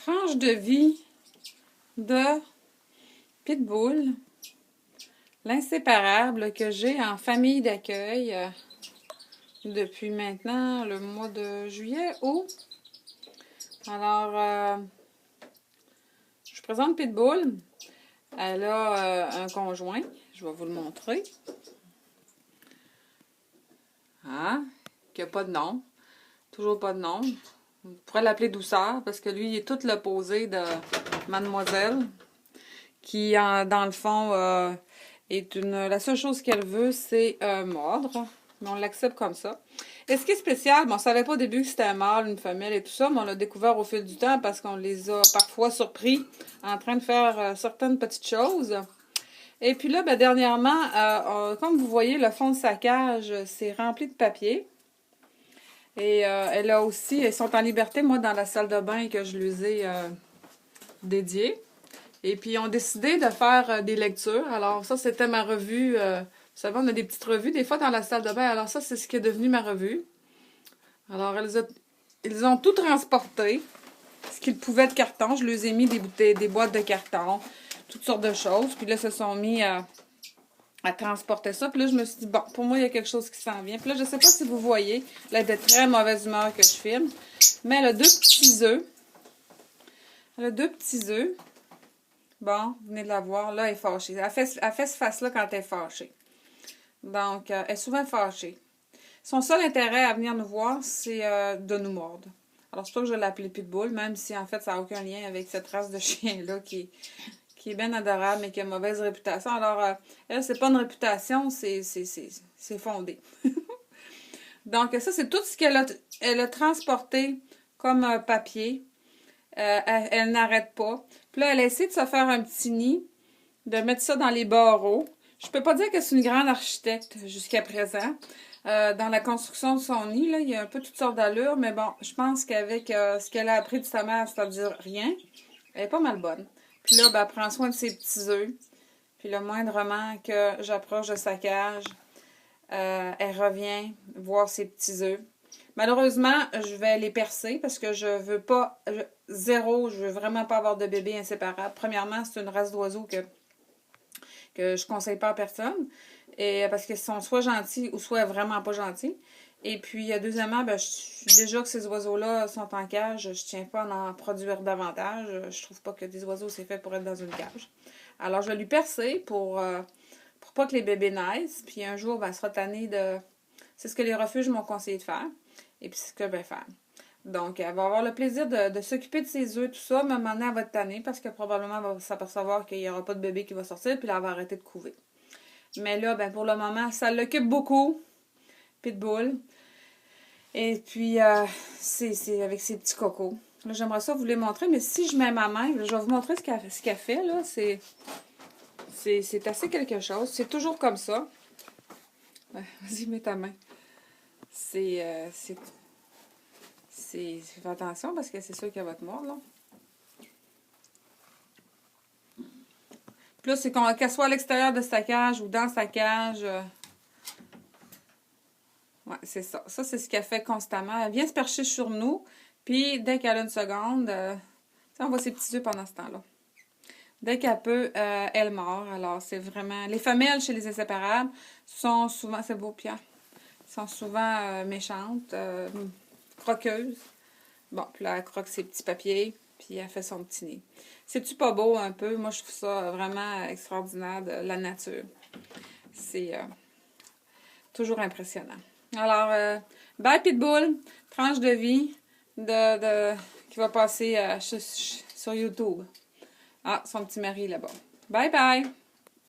Tranche de vie de Pitbull, l'inséparable que j'ai en famille d'accueil depuis maintenant le mois de juillet, août. Alors, je présente Pitbull. Elle a un conjoint. Je vais vous le montrer. Qui n'a pas de nom. Toujours pas de nom. On pourrait l'appeler Douceur parce que lui, il est tout l'opposé de Mademoiselle. Qui, dans le fond, la seule chose qu'elle veut, c'est mordre. Mais on l'accepte comme ça. Et ce qui est spécial, on ne savait pas au début que c'était un mâle, une femelle et tout ça, mais on l'a découvert au fil du temps parce qu'on les a parfois surpris en train de faire certaines petites choses. Et puis là, dernièrement, comme vous voyez, le fond de sa cage, c'est rempli de papier. Et elle a aussi, elles sont en liberté, moi, dans la salle de bain que je les ai dédiées. Et puis, ils ont décidé de faire des lectures. Alors, ça, c'était ma revue. Vous savez, on a des petites revues, des fois, dans la salle de bain. Alors, ça, c'est ce qui est devenu ma revue. Alors, ils ont tout transporté. Ce qu'ils pouvaient de carton. Je leur ai mis des boîtes de carton. Toutes sortes de choses. Puis là, ils se sont mis à transporter ça. Puis là, je me suis dit, bon, pour moi, il y a quelque chose qui s'en vient. Puis là, je ne sais pas si vous voyez. Là, elle est de très mauvaise humeur que je filme. Mais elle a deux petits œufs. Elle a deux petits œufs. Bon, vous venez de la voir. Là, elle est fâchée. Elle fait ce face-là quand elle est fâchée. Donc, elle est souvent fâchée. Son seul intérêt à venir nous voir, c'est de nous mordre. Alors, c'est pour ça que je l'ai appelée Pitbull, même si, en fait, ça n'a aucun lien avec cette race de chien-là qui est bien adorable, mais qui a une mauvaise réputation. Alors, elle, c'est pas une réputation, c'est fondé. Donc, ça, c'est tout ce qu'elle a transporté comme papier. Elle n'arrête pas. Puis là, elle a essayé de se faire un petit nid, de mettre ça dans les barreaux. Je peux pas dire que c'est une grande architecte jusqu'à présent. Dans la construction de son nid, là, il y a un peu toutes sortes d'allures, mais bon, je pense qu'avec ce qu'elle a appris de sa mère, c'est-à-dire rien, elle est pas mal bonne. Puis là, elle prend soin de ses petits œufs. Puis le moindrement que j'approche de sa cage, elle revient voir ses petits œufs. Malheureusement, je vais les percer parce que je veux pas, je veux vraiment pas avoir de bébé inséparable. Premièrement, c'est une race d'oiseaux que je conseille pas à personne. Et parce qu'ils sont soit gentils ou soit vraiment pas gentils. Et puis, deuxièmement, déjà que ces oiseaux-là sont en cage, je tiens pas à en produire davantage. Je trouve pas que des oiseaux, c'est fait pour être dans une cage. Alors, je vais lui percer pour pas que les bébés naissent. Puis un jour, elle sera tannée de... C'est ce que les refuges m'ont conseillé de faire. Et puis, c'est ce que je vais faire. Donc, elle va avoir le plaisir de s'occuper de ses œufs, tout ça, mais maintenant, elle va être tannée parce que probablement, elle va s'apercevoir qu'il n'y aura pas de bébé qui va sortir, puis là, elle va arrêter de couver. Mais là, pour le moment, ça l'occupe beaucoup, Pitbull. Et puis, c'est avec ses petits cocos. Là, j'aimerais ça vous les montrer, mais si je mets ma main, là, je vais vous montrer ce qu'elle fait, là. C'est assez quelque chose. C'est toujours comme ça. Vas-y, mets ta main. Fais attention parce que c'est sûr qu'elle va te mordre, là. Puis là, c'est qu'elle soit à l'extérieur de sa cage ou dans sa cage. Ouais, c'est ça. Ça, c'est ce qu'elle fait constamment. Elle vient se percher sur nous. Puis, dès qu'elle a une seconde, on voit ses petits œufs pendant ce temps-là. Dès qu'elle peut, elle mord. Alors, c'est vraiment... Les femelles chez les inséparables sont souvent... C'est beau, Pierre. Sont souvent méchantes, croqueuses. Bon, puis là, elle croque ses petits papiers, puis elle fait son petit nid. C'est-tu pas beau un peu? Moi, je trouve ça vraiment extraordinaire de la nature. C'est toujours impressionnant. Alors, bye Pitbull, tranche de vie qui va passer sur YouTube. Ah, son petit mari là-bas. Bye bye!